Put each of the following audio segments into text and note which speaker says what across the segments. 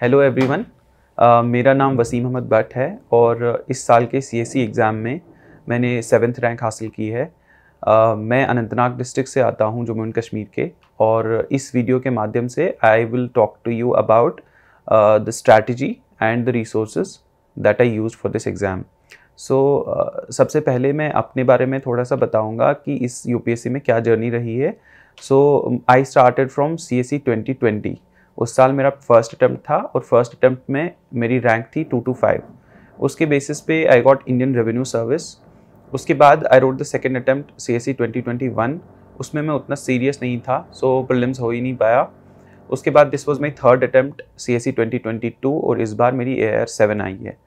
Speaker 1: Hello everyone. मेरा नाम वसीम अहमद भट्ट है और इस साल के सीएसई एग्ज़ाम में मैंने 7th रैंक हासिल की है। मैं अनंतनाग डिस्ट्रिक्ट से आता हूँ, जम्मू एंड कश्मीर के। और इस वीडियो के माध्यम से I will talk to you about the strategy and the resources that I used for this exam. सबसे पहले मैं अपने बारे में थोड़ा सा बताऊँगा कि इस यूपीएससी में क्या जर्नी रही है। I started from CSE 2020। उस साल मेरा फर्स्ट अटैम्प्ट था और फर्स्ट अटैम्प्ट में मेरी रैंक थी 225। उसके बेसिस पे I got Indian revenue service. उसके बाद I wrote the second attempt CSE 2021। उसमें मैं उतना सीरियस नहीं था, सो प्रीलिम्स हो ही नहीं पाया। उसके बाद this was my third attempt CSE 2022 और इस बार मेरी AIR 7 आई है।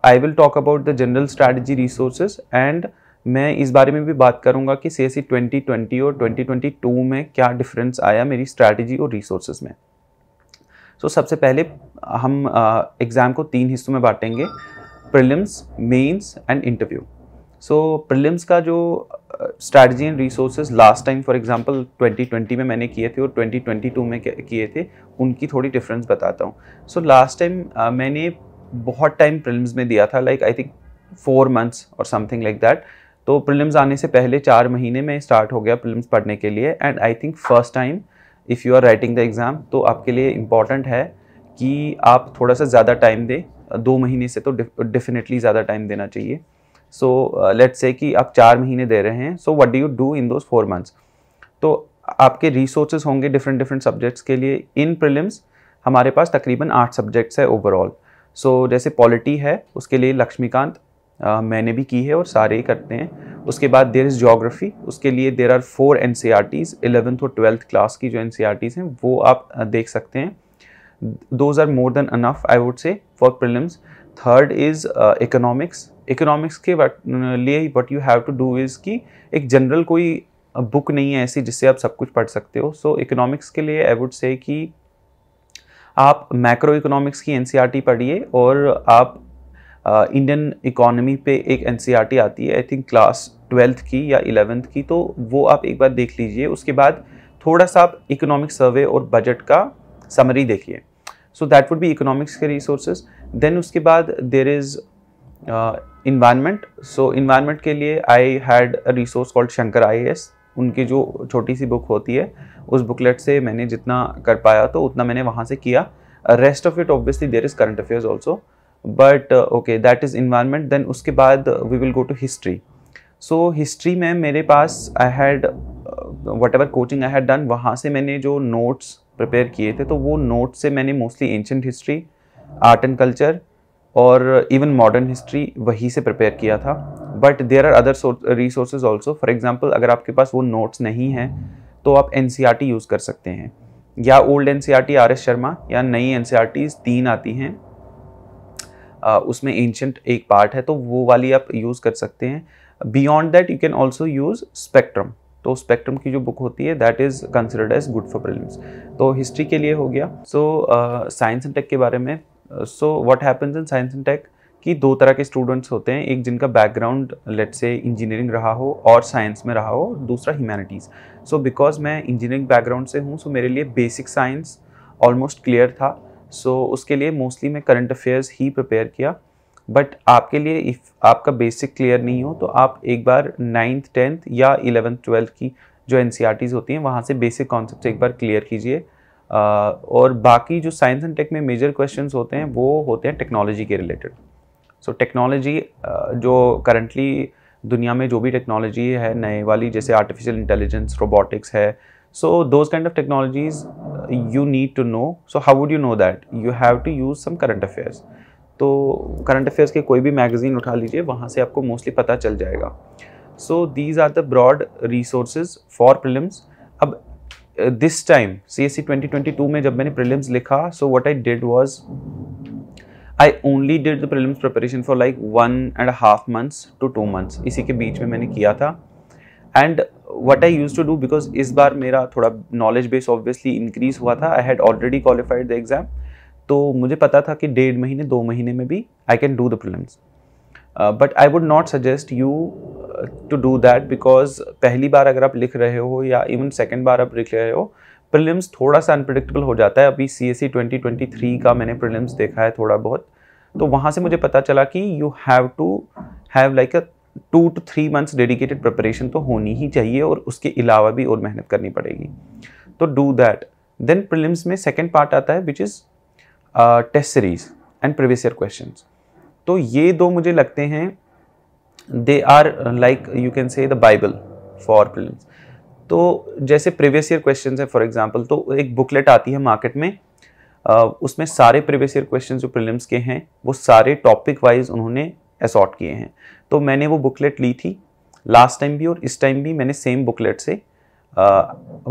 Speaker 1: आई will talk about the general strategy resources and मैं इस बारे में भी बात करूंगा कि सीएसई 2020 और 2022 में क्या डिफरेंस आया मेरी स्ट्रैटेजी और रिसोर्सेज में। सबसे पहले हम एग्ज़ाम को 3 हिस्सों में बांटेंगे: prelims, mains and interview. Prelims का जो strategy and resources last time for example 2020 में मैंने किए थे और 2022 में किए थे, उनकी थोड़ी डिफरेंस बताता हूँ। लास्ट टाइम मैंने बहुत टाइम प्रीलिम्स में दिया था, लाइक आई थिंक 4 months और समथिंग लाइक दैट। तो प्रीलिम्स आने से पहले 4 महीने में स्टार्ट हो गया प्रीलिम्स पढ़ने के लिए। And I think first time if you are writing the exam तो आपके लिए इम्पॉर्टेंट है कि आप थोड़ा सा ज़्यादा टाइम दें। 2 महीने से तो डेफिनेटली ज़्यादा टाइम देना चाहिए। लेट्स से कि आप 4 महीने दे रहे हैं, what do you do in those 4 months? तो आपके रिसोर्सेज होंगे डिफरेंट सब्जेक्ट्स के लिए। इन प्रीलिम्स हमारे पास तकरीबन 8 सब्जेक्ट्स है ओवरऑल। जैसे पॉलिटी है, उसके लिए लक्ष्मीकांत मैंने भी की है और सारे ही करते हैं। उसके बाद देयर इज़ ज्योग्राफी, उसके लिए देयर आर 4 NCERTs। 11th और 12th क्लास की जो NCERTs हैं वो आप देख सकते हैं। Those are more than enough I would say for prelims. Third is economics. Economics के लिए what you have to do is कि एक जनरल कोई बुक नहीं है ऐसी जिससे आप सब कुछ पढ़ सकते हो। इकोनॉमिक्स के लिए आई वुड से कि आप मैक्रो इकोनॉमिक्स की NCERT पढ़िए और आप इंडियन इकोनॉमी पे एक NCERT आती है, आई थिंक क्लास 12th की या 11th की, तो वो आप एक बार देख लीजिए। उसके बाद थोड़ा सा आप इकोनॉमिक सर्वे और बजट का समरी देखिए। दैट वुड बी इकोनॉमिक्स के रिसोर्सेज। देन उसके बाद देर इज़ इन्वायरमेंट। इन्वायरमेंट के लिए I had a resource called Shankar IAS। उनकी जो छोटी सी बुक होती है उस बुकलेट से मैंने जितना कर पाया तो उतना मैंने वहाँ से किया। Rest of it obviously there is current affairs also, but okay that is environment. Then उसके बाद we will go to history. History में मेरे पास I had whatever coaching I had done, वहाँ से मैंने जो नोट्स प्रिपेयर किए थे तो वो नोट्स से मैंने mostly ancient history, art and culture और इवन मॉडर्न हिस्ट्री वहीं से प्रिपेयर किया था। But there are other resources also. For example अगर आपके पास वो नोट्स नहीं हैं तो आप NCERT यूज़ कर सकते हैं, या ओल्ड NCERT RS शर्मा, या नई NCERTs 3 आती हैं, उसमें एंशेंट एक पार्ट है तो वो वाली आप यूज़ कर सकते हैं। Beyond that you can also use Spectrum. तो स्पेक्ट्रम की जो बुक होती है that is considered as good for prelims. तो हिस्ट्री के लिए हो गया। साइंस एंड टेक के बारे में, what happens in science and tech कि 2 तरह के स्टूडेंट्स होते हैं, एक जिनका बैकग्राउंड लेट्स से इंजीनियरिंग रहा हो और साइंस में रहा हो, दूसरा ह्यूमैनिटीज़। बिकॉज मैं इंजीनियरिंग बैकग्राउंड से हूँ, मेरे लिए बेसिक साइंस ऑलमोस्ट क्लियर था। उसके लिए मोस्टली मैं करंट अफेयर्स ही प्रिपेयर किया। बट आपके लिए इफ़ आपका बेसिक क्लियर नहीं हो तो आप एक बार 9th 10th या 11th 12th की जो NCERTs होती हैं वहाँ से बेसिक कॉन्सेप्ट एक बार क्लियर कीजिए। और बाकी जो साइंस एंड टेक में मेजर क्वेश्चंस होते हैं वो होते हैं टेक्नोलॉजी के रिलेटेड। टेक्नोलॉजी जो करंटली दुनिया में जो भी टेक्नोलॉजी है नए वाली, जैसे आर्टिफिशियल इंटेलिजेंस, रोबोटिक्स है, those kind of technologies you need to know. How would you know that? You have to use some current affairs. तो करंट अफेयर्स के कोई भी मैगजीन उठा लीजिए, वहाँ से आपको मोस्टली पता चल जाएगा। These are the broad resources for prelims. अब दिस टाइम CSE 2022 में जब मैंने प्रीलिम्स लिखा, what I did was I only did the prelims preparation for like 1.5 months to 2 months, इसी के बीच में मैंने किया था। And what I used to do, because इस बार मेरा थोड़ा नॉलेज बेस ऑब्वियसली इंक्रीज हुआ था, I had already qualified the exam, तो मुझे पता था कि 1.5 महीने 2 महीने में भी I can do the prelims. But I would not suggest you to do that, because पहली बार अगर आप लिख रहे हो या इवन सेकेंड बार आप लिख रहे हो, प्रीलिम्स थोड़ा सा अनप्रेडिक्टेबल हो जाता है। अभी CSE 2023 का मैंने प्रीलिम्स देखा है थोड़ा बहुत, तो वहाँ से मुझे पता चला कि you have to have like a 2 to 3 months dedicated preparation तो होनी ही चाहिए, और उसके अलावा भी और मेहनत करनी पड़ेगी। तो डू दैट। देन प्रीलिम्स में सेकेंड पार्ट आता है which is test series and previous year questions. तो ये दो मुझे लगते हैं they are like you can say the Bible for prelims. तो जैसे प्रीवियस ईयर क्वेश्चंस है फॉर एग्जांपल, तो एक बुकलेट आती है मार्केट में, उसमें सारे प्रीवियस ईयर क्वेश्चंस जो प्रीलिम्स के हैं वो सारे टॉपिक वाइज उन्होंने असॉर्ट किए हैं। तो मैंने वो बुकलेट ली थी लास्ट टाइम भी, और इस टाइम भी मैंने सेम बुकलेट से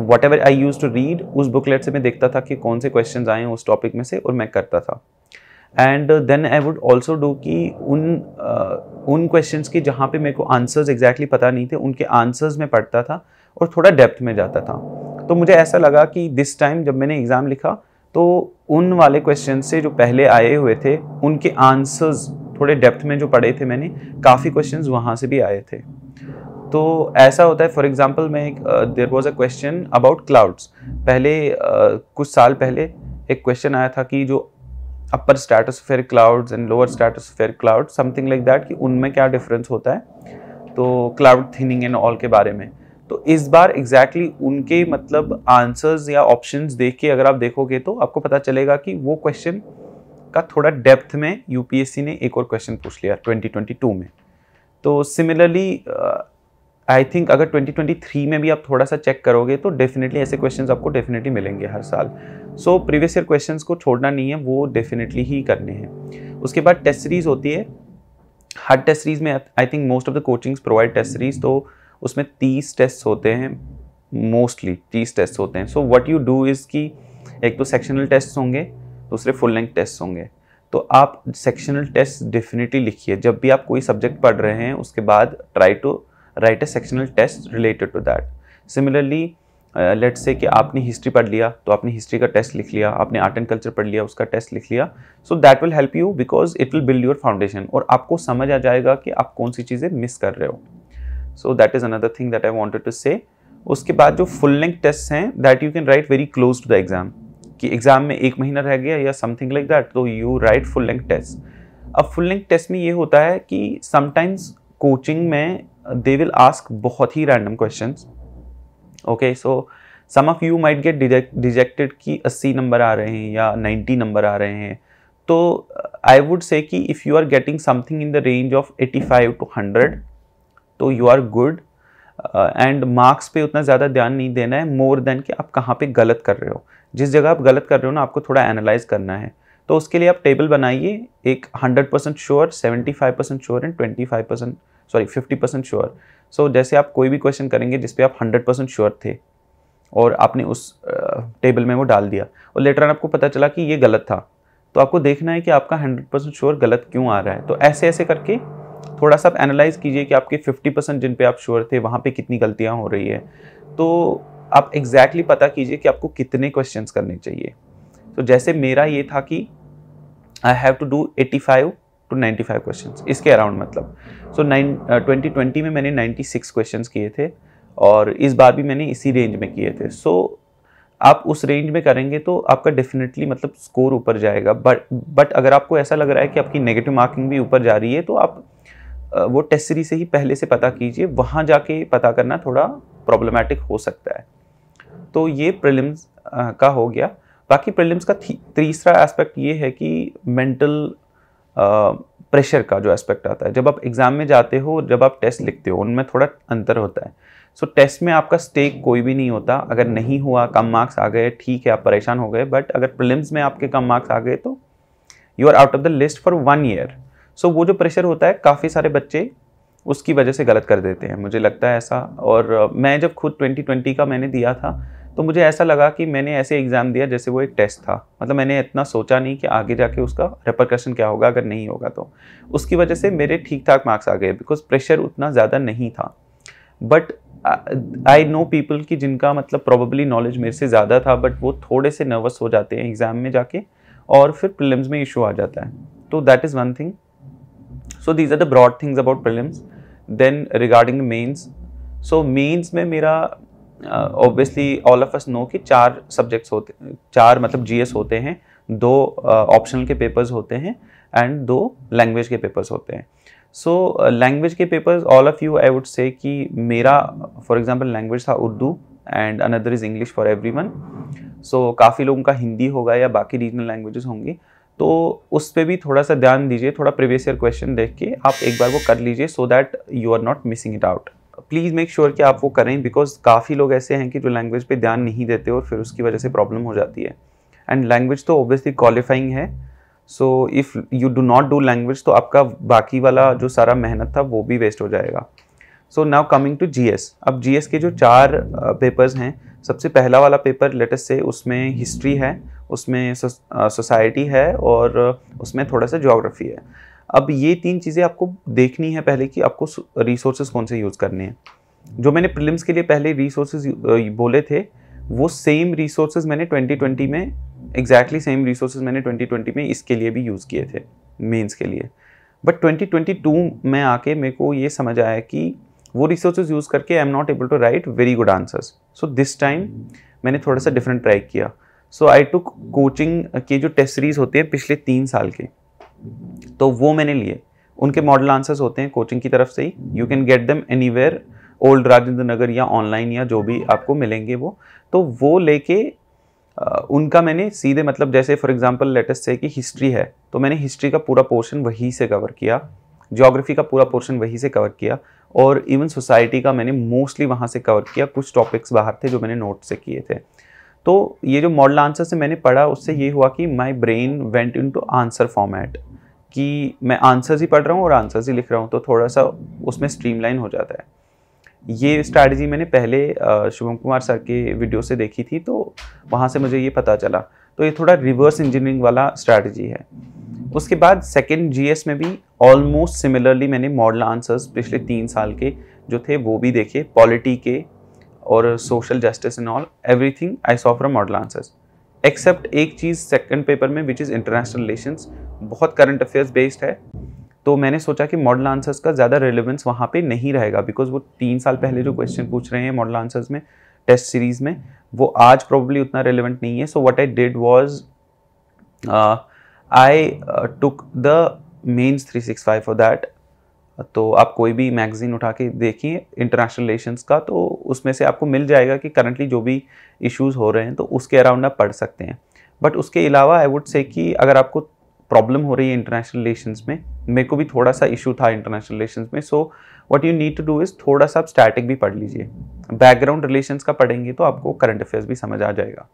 Speaker 1: whatever I used to read, उस बुकलेट से मैं देखता था कि कौन से क्वेश्चंस आए हैं उस टॉपिक में से, और मैं करता था। And then I would also do कि उन क्वेश्चंस की जहाँ पे मेरे को आंसर्स एग्जैक्टली पता नहीं थे, उनके आंसर्स में पढ़ता था और थोड़ा डेप्थ में जाता था। तो मुझे ऐसा लगा कि दिस टाइम जब मैंने एग्ज़ाम लिखा तो उन वाले क्वेश्चन से जो पहले आए हुए थे उनके आंसर्स थोड़े डेप्थ में जो पढ़े थे मैंने, काफ़ी क्वेश्चंस वहाँ से भी आए थे। तो ऐसा होता है फॉर एग्जांपल मैं एक there was a question about clouds. पहले कुछ साल पहले एक क्वेश्चन आया था कि जो upper stratosphere clouds and lower stratosphere cloud something like that, कि उनमें क्या डिफरेंस होता है, तो क्लाउड थिनिंग एंड ऑल के बारे में। तो इस बार एग्जैक्टली उनके मतलब आंसर्स या ऑप्शंस देख के अगर आप देखोगे तो आपको पता चलेगा कि वो क्वेश्चन का थोड़ा डेप्थ में यूपीएससी ने एक और क्वेश्चन पूछ लिया 2022 में। तो सिमिलरली आई थिंक अगर 2023 में भी आप थोड़ा सा चेक करोगे तो डेफिनेटली ऐसे क्वेश्चंस आपको डेफिनेटली मिलेंगे हर साल। सो प्रीवियस ईयर क्वेश्चंस को छोड़ना नहीं है, वो डेफिनेटली ही करने हैं। उसके बाद टेस्ट सीरीज होती है। हर टेस्ट सीरीज में I think most of the coachings provide test series, तो उसमें 30 टेस्ट होते हैं, मोस्टली 30 टेस्ट होते हैं। सो व्हाट यू डू इज़ कि एक तो सेक्शनल टेस्ट होंगे, दूसरे फुल लेंथ टेस्ट होंगे। तो आप सेक्शनल टेस्ट डेफिनेटली लिखिए जब भी आप कोई सब्जेक्ट पढ़ रहे हैं, उसके बाद try to write a sectional test related to that. Similarly let's say कि आपने हिस्ट्री पढ़ लिया तो आपने हिस्ट्री का टेस्ट लिख लिया, आपने आर्ट एंड कल्चर पढ़ लिया उसका टेस्ट लिख लिया। So that will help you because it will build your foundation, और आपको समझ आ जाएगा कि आप कौन सी चीज़ें मिस कर रहे हो। So that is another thing that I wanted to say. उसके बाद जो फुल लेंथ टेस्ट हैं that you can write very close to the exam, कि एग्जाम में 1 महीना रह गया या समथिंग लाइक दैट, तो you write full length test. अब फुल लेंथ टेस्ट में ये होता है कि समटाइम्स कोचिंग में दे विल आस्क बहुत ही random questions. Okay, so some of you might get dejected कि 80 नंबर आ रहे हैं या 90 नंबर आ रहे हैं। तो आई वुड से कि if you are getting something in the range of 85 to 100 तो you are good. And marks पे उतना ज़्यादा ध्यान नहीं देना है, मोर देन कि आप कहाँ पे गलत कर रहे हो। जिस जगह आप गलत कर रहे हो ना, आपको थोड़ा एनालाइज करना है। तो उसके लिए आप टेबल बनाइए, एक 100% श्योर, 75% श्योर एंड 50% श्योर। सो जैसे आप कोई भी क्वेश्चन करेंगे जिस पे आप 100% श्योर थे और आपने उस टेबल में वो डाल दिया और लेटर ऑन आपको पता चला कि ये गलत था, तो आपको देखना है कि आपका 100% श्योर गलत क्यों आ रहा है। तो ऐसे ऐसे करके थोड़ा सा आप एनालाइज कीजिए कि आपके 50% जिन पे आप श्योर थे वहाँ पे कितनी गलतियाँ हो रही है। तो आप एग्जैक्टली पता कीजिए कि आपको कितने क्वेश्चंस करने चाहिए। तो जैसे मेरा ये था कि I have to do 85 to 95 questions, इसके अराउंड मतलब। सो 2020 में मैंने 96 क्वेश्चंस किए थे और इस बार भी मैंने इसी रेंज में किए थे। सो आप उस रेंज में करेंगे तो आपका डेफिनेटली मतलब स्कोर ऊपर जाएगा। बट अगर आपको ऐसा लग रहा है कि आपकी नेगेटिव मार्किंग भी ऊपर जा रही है तो आप वो टेस्ट सीरीज से ही पहले से पता कीजिए, वहाँ जाके पता करना थोड़ा प्रॉब्लमैटिक हो सकता है। तो ये प्रीलिम्स का हो गया। बाकी प्रीलिम्स का तीसरा एस्पेक्ट ये है कि मेंटल प्रेशर का जो एस्पेक्ट आता है। जब आप एग्ज़ाम में जाते हो, जब आप टेस्ट लिखते हो, उनमें थोड़ा अंतर होता है। सो टेस्ट में आपका स्टेक कोई भी नहीं होता, अगर नहीं हुआ, कम मार्क्स आ गए, ठीक है आप परेशान हो गए। बट अगर प्रीलिम्स में आपके कम मार्क्स आ गए तो you are out of the list for 1 year. So वो जो प्रेशर होता है, काफ़ी सारे बच्चे उसकी वजह से गलत कर देते हैं, मुझे लगता है ऐसा। और मैं जब खुद 2020 का मैंने दिया था तो मुझे ऐसा लगा कि मैंने ऐसे एग्ज़ाम दिया जैसे वो एक टेस्ट था। मतलब मैंने इतना सोचा नहीं कि आगे जाके उसका रिपरकशन क्या होगा अगर नहीं होगा तो। उसकी वजह से मेरे ठीक ठाक मार्क्स आ गए बिकॉज प्रेशर उतना ज़्यादा नहीं था। बट आई नो पीपल की जिनका मतलब प्रोबेबली नॉलेज मेरे से ज़्यादा था, बट वो थोड़े से नर्वस हो जाते हैं एग्ज़ाम में जाके और फिर प्रीलिम्स में इशू आ जाता है। तो that is one thing. So these are the broad things about prelims. Then regarding mains, so mains में मेरा obviously all of us know कि 4 सब्जेक्ट्स होते, 4 मतलब जीएस होते हैं, 2 ऑप्शनल के पेपर्स होते हैं एंड 2 लैंग्वेज के पेपर्स होते हैं। सो लैंग्वेज के papers all of you I would say कि मेरा फॉर एग्जांपल लैंग्वेज था Urdu and another is English for everyone. So काफ़ी लोगों का हिंदी होगा या बाकी रीजनल लैंग्वेजेस होंगी, तो उस पर भी थोड़ा सा ध्यान दीजिए, थोड़ा प्रीवियस ईयर क्वेश्चन देख के आप एक बार वो कर लीजिए so that you are not missing it out. Please make sure कि आप वो करें, बिकॉज काफ़ी लोग ऐसे हैं कि जो लैंग्वेज पे ध्यान नहीं देते और फिर उसकी वजह से प्रॉब्लम हो जाती है। एंड लैंग्वेज तो ऑब्वियसली क्वालिफाइंग है, so if you do not do language तो आपका बाकी वाला जो सारा मेहनत था वो भी वेस्ट हो जाएगा। So now coming to GS. अब जीएस के जो 4 पेपर्स हैं, सबसे पहला वाला पेपर लेटेस्ट से उसमें हिस्ट्री है, उसमें सोसाइटी है और उसमें थोड़ा सा ज्योग्राफी है। अब ये 3 चीज़ें आपको देखनी है पहले कि आपको रिसोर्सेज कौन से यूज़ करने हैं। जो मैंने प्रीलिम्स के लिए पहले रिसोर्सेज बोले थे, वो सेम रिसोर्सेज मैंने 2020 में एग्जैक्टली सेम रिसोर्सेज मैंने 2020 में इसके लिए भी यूज़ किए थे मेंस के लिए। बट 2022 में आके मेरे को ये समझ आया कि वो रिसोर्सेज यूज़ करके I am not able to write very good answers. So this time मैंने थोड़ा सा डिफरेंट ट्राई किया। सो आई टुक कोचिंग के जो टेस्ट सीरीज होते हैं पिछले 3 साल के, तो वो मैंने लिए। उनके मॉडल आंसर्स होते हैं कोचिंग की तरफ से ही, you can get them anywhere, old Rajendra Nagar या ऑनलाइन या जो भी आपको मिलेंगे वो लेके उनका मैंने सीधे मतलब जैसे फॉर एग्जांपल लेटेस्ट से कि हिस्ट्री है तो मैंने हिस्ट्री का पूरा पोर्शन वहीं से कवर किया, ज्योग्राफी का पूरा पोर्शन वहीं से कवर किया और इवन सोसाइटी का मैंने मोस्टली वहाँ से कवर किया। कुछ टॉपिक्स बाहर थे जो मैंने नोट से किए थे। तो ये जो मॉडल आंसर से मैंने पढ़ा उससे ये हुआ कि my brain went into answer format, कि मैं आंसर्स ही पढ़ रहा हूँ और आंसर्स ही लिख रहा हूँ, तो थोड़ा सा उसमें स्ट्रीमलाइन हो जाता है। ये स्ट्रैटेजी मैंने पहले शुभम कुमार सर के वीडियो से देखी थी, तो वहाँ से मुझे ये पता चला। तो ये थोड़ा रिवर्स इंजीनियरिंग वाला स्ट्रैटेजी है। उसके बाद सेकेंड जीएस में भी ऑलमोस्ट सिमिलरली मैंने मॉडल आंसर्स पिछले 3 साल के जो थे वो भी देखे, पॉलिटी के और social justice and all, everything I saw from model answers except एक चीज़ सेकंड पेपर में विच इज़ इंटरनेशनल रिलेशंस, बहुत करंट अफेयर्स बेस्ड है। तो मैंने सोचा कि मॉडल आंसर्स का ज़्यादा रेलेवेंस वहाँ पे नहीं रहेगा, बिकॉज वो 3 साल पहले जो क्वेश्चन पूछ रहे हैं मॉडल आंसर्स में टेस्ट सीरीज में वो आज प्रोबेबली उतना रेलेवेंट नहीं है। So what I did was I took the mains 365 for that. तो आप कोई भी मैगजीन उठा के देखिए इंटरनेशनल रिलेशंस का, तो उसमें से आपको मिल जाएगा कि करंटली जो भी इश्यूज़ हो रहे हैं तो उसके अराउंड आप पढ़ सकते हैं। बट उसके अलावा आई वुड से कि अगर आपको प्रॉब्लम हो रही है इंटरनेशनल रिलेशंस में, मेरे को भी थोड़ा सा इशू था इंटरनेशनल रिलेशंस में, so what you need to do is थोड़ा सा आप स्टैटिक भी पढ़ लीजिए। बैकग्राउंड रिलेशंस का पढ़ेंगे तो आपको करंट अफेयर्स भी समझ आ जाएगा।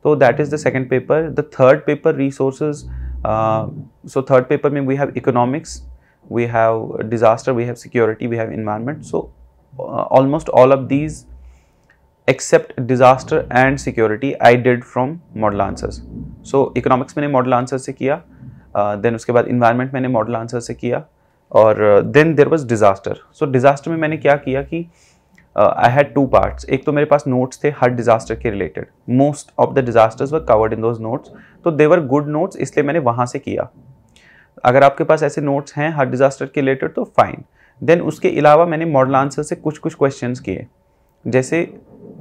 Speaker 1: तो that is the second paper. The third paper resources, so third paper में we have economics, we have disaster, we have security, we have environment. So almost all of these except disaster and security I did from model answers. So economics मैंने model answers से किया, then उसके बाद environment मैंने model answers से किया और then there was disaster. So disaster में मैंने क्या किया कि I had 2 parts. एक तो मेरे पास notes थे हर disaster के related. Most of the disasters were covered in those notes. तो they were good notes, इसलिए मैंने वहाँ से किया। अगर आपके पास ऐसे नोट्स हैं हर डिज़ास्टर के रिलेटेड तो फाइन। देन उसके अलावा मैंने मॉडल आंसर से कुछ क्वेश्चंस किए, जैसे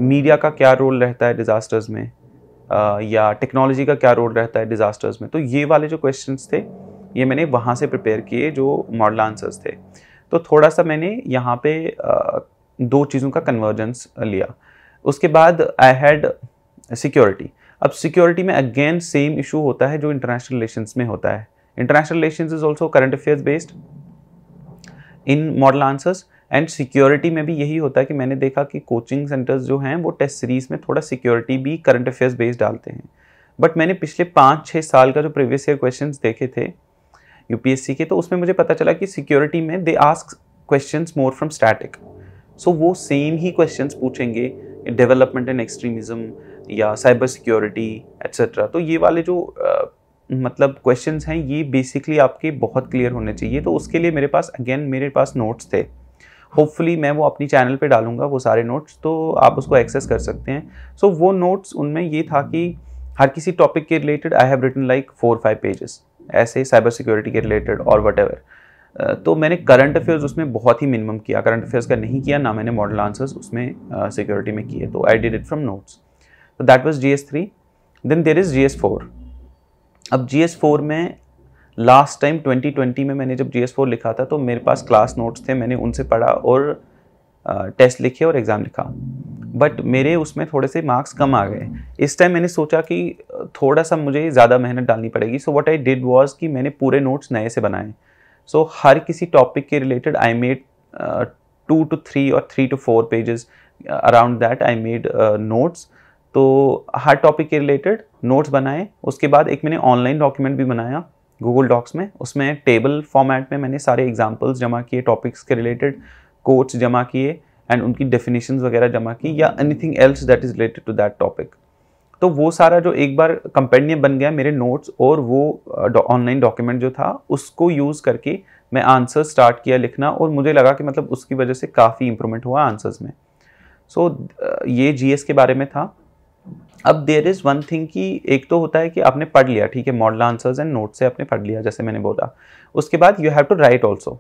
Speaker 1: मीडिया का क्या रोल रहता है डिज़ास्टर्स में, या टेक्नोलॉजी का क्या रोल रहता है डिज़ास्टर्स में। तो ये वाले जो क्वेश्चंस थे ये मैंने वहाँ से प्रिपेयर किए जो मॉडल आंसर्स थे। तो थोड़ा सा मैंने यहाँ पे 2 चीज़ों का कन्वर्जेंस लिया। उसके बाद आई हैड सिक्योरिटी। अब सिक्योरिटी में अगेन सेम इशू होता है जो इंटरनेशनल रिलेशंस में होता है। International relations is also current affairs based in model answers and security में भी यही होता है कि मैंने देखा कि कोचिंग सेंटर्स जो हैं वो टेस्ट सीरीज में थोड़ा सिक्योरिटी भी करंट अफेयर्स बेस्ड डालते हैं। बट मैंने पिछले 5-6 साल का जो प्रीवियस ईयर क्वेश्चंस देखे थे यूपीएससी के, तो उसमें मुझे पता चला कि सिक्योरिटी में they ask questions more from static. So वो सेम ही क्वेश्चंस पूछेंगे डेवलपमेंट एंड एक्सट्रीमिज्म या साइबर सिक्योरिटी एट्सेट्रा। तो ये वाले जो मतलब क्वेश्चंस हैं ये बेसिकली आपके बहुत क्लियर होने चाहिए। तो उसके लिए मेरे पास नोट्स थे। होपफुली मैं वो अपनी चैनल पे डालूंगा वो सारे नोट्स, तो आप उसको एक्सेस कर सकते हैं। सो वो नोट्स उनमें ये था कि हर किसी टॉपिक के related I have written like 4-5 pages, ऐसे साइबर सिक्योरिटी के रिलेटेड और वट एवर। तो मैंने करंट अफेयर्स उसमें बहुत ही मिनिमम किया, करंट अफेयर्स का नहीं किया, ना मैंने मॉडल आंसर्स उसमें सिक्योरिटी में किए, तो I did it from notes. तो that was GS3। Then there is GS4। अब GS4 में लास्ट टाइम 2020 में मैंने जब GS4 लिखा था तो मेरे पास क्लास नोट्स थे, मैंने उनसे पढ़ा और टेस्ट लिखे और एग्ज़ाम लिखा, बट मेरे उसमें थोड़े से मार्क्स कम आ गए। इस टाइम मैंने सोचा कि थोड़ा सा मुझे ज़्यादा मेहनत डालनी पड़ेगी, सो व्हाट आई डिड वाज कि मैंने पूरे नोट्स नए से बनाए। सो हर किसी टॉपिक के रिलेटेड आई मेड 2 to 3 और 3 to 4 pages around that I made notes. तो हर टॉपिक के रिलेटेड नोट्स बनाए। उसके बाद एक मैंने ऑनलाइन डॉक्यूमेंट भी बनाया गूगल डॉक्स में, उसमें टेबल फॉर्मेट में मैंने सारे एग्जाम्पल्स जमा किए, टॉपिक्स के रिलेटेड कोट्स जमा किए एंड उनकी डेफिनेशंस वगैरह जमा की, या anything else that is related to that topic. तो वो सारा जो एक बार कंपेंडियम बन गया मेरे नोट्स और वो ऑनलाइन डॉक्यूमेंट जो था, उसको यूज़ करके मैं आंसर स्टार्ट किया लिखना, और मुझे लगा कि मतलब उसकी वजह से काफ़ी इंप्रूवमेंट हुआ आंसर्स में। सो ये GS के बारे में था। अब देयर इज़ वन थिंग कि एक तो होता है कि आपने पढ़ लिया, ठीक है, मॉडल आंसर्स एंड नोट से आपने पढ़ लिया जैसे मैंने बोला, उसके बाद you have to write also.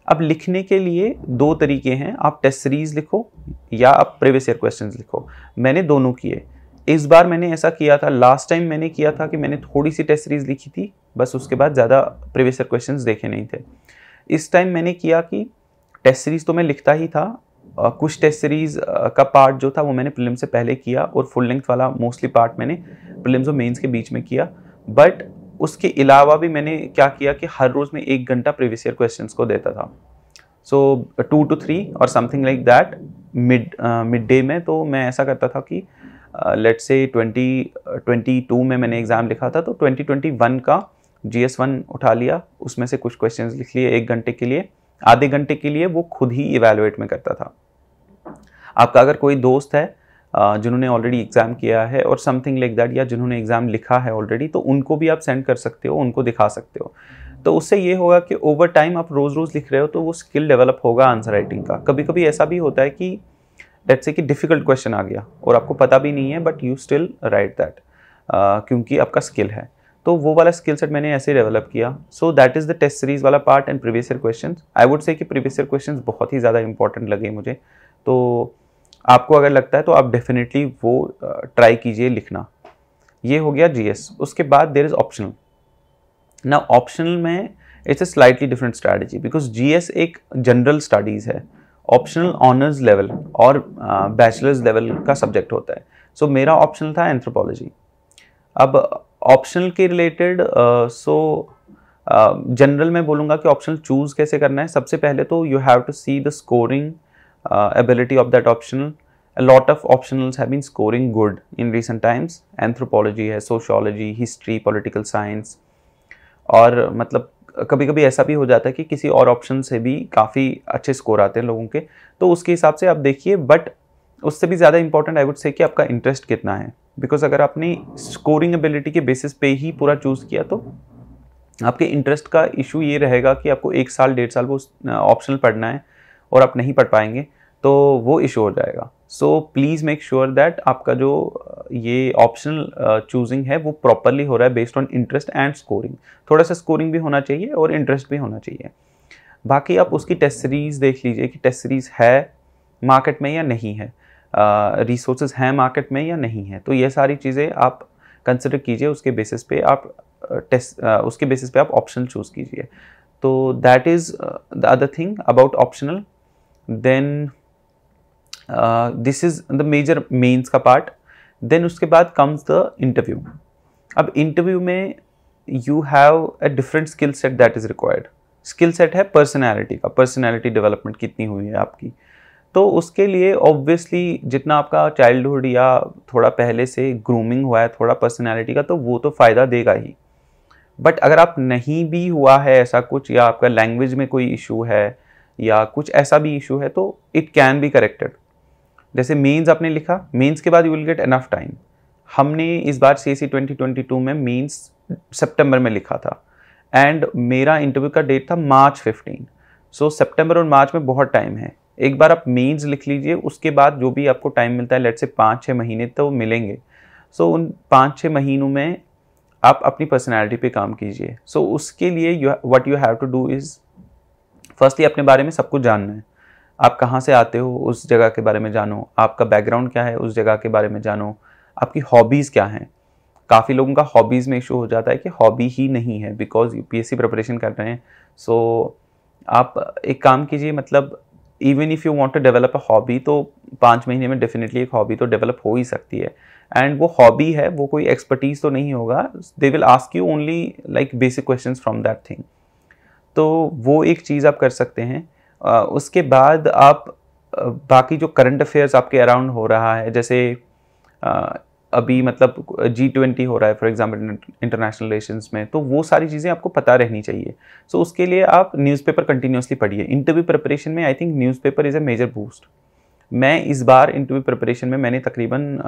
Speaker 1: अब लिखने के लिए दो तरीके हैं, आप टेस्ट सीरीज लिखो या आप प्रीवियस ईयर क्वेश्चंस लिखो। मैंने दोनों किए। इस बार मैंने ऐसा किया था, लास्ट टाइम मैंने किया था कि मैंने थोड़ी सी टेस्ट सीरीज लिखी थी बस, उसके बाद ज़्यादा प्रीवियस ईयर क्वेश्चंस देखे नहीं थे। इस टाइम मैंने किया कि टेस्ट सीरीज तो मैं लिखता ही था, कुछ टेस्ट सीरीज का पार्ट जो था वो मैंने प्रीलिम से पहले किया, और फुल लेंथ वाला मोस्टली पार्ट मैंने प्रीलिम्स और मेंस के बीच में किया। बट उसके अलावा भी मैंने क्या किया कि हर रोज़ में 1 घंटा प्रीवियस ईयर क्वेश्चंस को देता था। सो 2 to 3 और something like that mid day में। तो मैं ऐसा करता था कि लेट्स से 2022 में मैंने एग्ज़ाम लिखा था, तो 2021 का GS1 उठा लिया, उसमें से कुछ क्वेश्चंस लिख लिए 1 घंटे के लिए, आधे घंटे के लिए वो खुद ही इवैल्यूएट में करता था। आपका अगर कोई दोस्त है जिन्होंने ऑलरेडी एग्ज़ाम किया है और समथिंग लाइक दैट, या जिन्होंने एग्ज़ाम लिखा है ऑलरेडी, तो उनको भी आप सेंड कर सकते हो, उनको दिखा सकते हो। तो उससे ये होगा कि ओवर टाइम आप रोज़ रोज़ लिख रहे हो तो वो स्किल डेवलप होगा आंसर राइटिंग का। कभी कभी ऐसा भी होता है कि लेट्स से कि डिफ़िकल्ट क्वेश्चन आ गया और आपको पता भी नहीं है, but you still right that क्योंकि आपका स्किल है। तो वो वाला स्किल सेट मैंने ऐसे डेवलप किया। So that is the test series वाला part and previous year questions. I would say कि प्रीवियस ईयर क्वेश्चंस बहुत ही ज़्यादा इंपॉर्टेंट लगे मुझे, तो आपको अगर लगता है तो आप डेफिनेटली वो ट्राई कीजिए लिखना। ये हो गया GS। उसके बाद देयर इज़ ऑप्शनल। ना ऑप्शनल में it's a slightly different strategy, because GS एक जनरल स्टडीज़ है, ऑप्शनल ऑनर्स लेवल और बैचलर्स लेवल का सब्जेक्ट होता है। सो मेरा ऑप्शनल था एंथ्रोपोलॉजी। अब ऑप्शनल के रिलेटेड जनरल में बोलूँगा कि ऑप्शनल चूज़ कैसे करना है। सबसे पहले तो you have to see the scoring ability of that optional. A lot of optionals have been scoring good in recent times. Anthropology है, sociology, history, political science, और मतलब कभी कभी ऐसा भी हो जाता है कि किसी और ऑप्शन से भी काफ़ी अच्छे स्कोर आते हैं लोगों के, तो उसके हिसाब से आप देखिए। बट उससे भी ज़्यादा इंपॉर्टेंट आई वुड से कि आपका इंटरेस्ट कितना है, बिकॉज अगर आपने स्कोरिंग एबिलिटी के बेसिस पे ही पूरा चूज़ किया तो आपके इंटरेस्ट का इशू ये रहेगा कि आपको 1 साल 1.5 साल वो ऑप्शनल पढ़ना है और आप नहीं पढ़ पाएंगे, तो वो इशू हो जाएगा। So please make sure that आपका जो ये ऑप्शनल चूजिंग है वो प्रॉपरली हो रहा है based on interest and scoring. थोड़ा सा स्कोरिंग भी होना चाहिए और इंटरेस्ट भी होना चाहिए। बाकी आप उसकी टेस्ट सीरीज़ देख लीजिए कि टेस्ट सीरीज़ है मार्केट में या नहीं है, रिसोर्सेज हैं मार्केट में या नहीं है। तो ये सारी चीज़ें आप कंसिडर कीजिए, उसके बेसिस पे आप उसके बेसिस पे आप ऑप्शन चूज़ कीजिए। तो that is the other thing about optional. Then this is the major mains का पार्ट। देन उसके बाद कम्स द इंटरव्यू। अब इंटरव्यू में you have a different skill set that is required. Skill set है personality का, personality development कितनी हुई है आपकी। तो उसके लिए ऑब्वियसली जितना आपका चाइल्डहुड या थोड़ा पहले से ग्रूमिंग हुआ है थोड़ा पर्सनैलिटी का, तो वो तो फ़ायदा देगा ही। बट अगर आप नहीं भी हुआ है ऐसा कुछ, या आपका लैंग्वेज में कोई इशू है या कुछ ऐसा भी इशू है, तो इट कैन बी करेक्टेड। जैसे मेंस आपने लिखा, मेंस के बाद you will get enough time. हमने इस बार CSE 2022 में मेंस सितंबर में लिखा था एंड मेरा इंटरव्यू का डेट था March 15। सो सितंबर और मार्च में बहुत टाइम है। एक बार आप मेंस लिख लीजिए, उसके बाद जो भी आपको टाइम मिलता है, लेट्स से 5-6 महीने तो मिलेंगे। सो उन 5-6 महीनों में आप अपनी पर्सनैलिटी पे काम कीजिए। सो उसके लिए what you have to do is firstly अपने बारे में सब कुछ जानना है। आप कहाँ से आते हो उस जगह के बारे में जानो, आपका बैकग्राउंड क्या है उस जगह के बारे में जानो, आपकी हॉबीज़ क्या हैं। काफ़ी लोगों का हॉबीज़ में इशू हो जाता है कि हॉबी ही नहीं है बिकॉज यूपीएससी प्रिपरेशन कर रहे हैं। सो आप एक काम कीजिए, मतलब even if you want to develop a hobby तो 5 महीने में डेफिनेटली एक हॉबी तो डेवलप हो ही सकती है। एंड वो हॉबी है, वो कोई एक्सपर्टीज़ तो नहीं होगा, दे will ask you only like basic questions from that thing. तो वो एक चीज़ आप कर सकते हैं। उसके बाद आप बाकी जो करंट अफेयर्स आपके अराउंड हो रहा है, जैसे अभी मतलब G20 हो रहा है फॉर एग्जांपल इंटरनेशनल रिलेशंस में, तो वो सारी चीज़ें आपको पता रहनी चाहिए। सो उसके लिए आप न्यूज़पेपर कंटिन्यूसली पढ़िए। इंटरव्यू प्रिपरेशन में I think newspaper is a major boost. मैं इस बार इंटरव्यू प्रिपरेशन में मैंने तकरीबन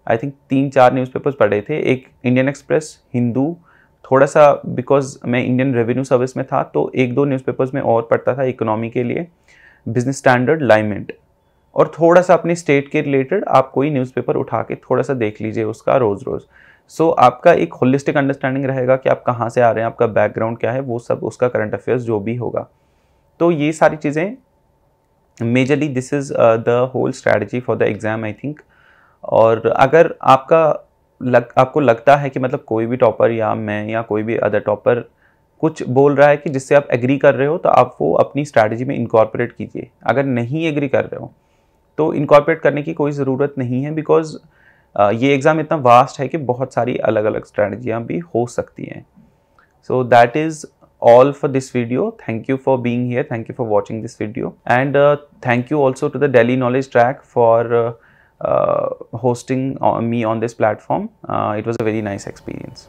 Speaker 1: आई थिंक 3-4 न्यूज़पेपर्स पढ़े थे। एक इंडियन एक्सप्रेस, हिंदू, थोड़ा सा बिकॉज मैं इंडियन रेवेन्यू सर्विस में था तो 1-2 न्यूज़पेपर्स में और पढ़ता था इकोनॉमी के लिए, बिजनेस स्टैंडर्ड, लाइमेंट, और थोड़ा सा अपने स्टेट के रिलेटेड आप कोई न्यूज़पेपर उठा के थोड़ा सा देख लीजिए उसका रोज़ रोज़। सो आपका एक होलिस्टिक अंडरस्टैंडिंग रहेगा कि आप कहाँ से आ रहे हैं, आपका बैकग्राउंड क्या है, वो सब उसका करंट अफेयर्स जो भी होगा। तो ये सारी चीज़ें majorly this is the whole strategy for the exam I think. और अगर आपको लगता है कि मतलब कोई भी टॉपर या मैं या कोई भी अदर टॉपर कुछ बोल रहा है कि जिससे आप एग्री कर रहे हो, तो आप वो अपनी स्ट्रैटेजी में इनकॉर्पोरेट कीजिए। अगर नहीं एग्री कर रहे हो तो इनकॉर्पोरेट करने की कोई ज़रूरत नहीं है बिकॉज ये एग्ज़ाम इतना वास्ट है कि बहुत सारी अलग अलग स्ट्रैटेजियाँ भी हो सकती हैं। सो that is all for this video. Thank you for being here, thank you for watching this video, and thank you also to the Delhi Knowledge Track for hosting me on this platform. It was a very nice experience.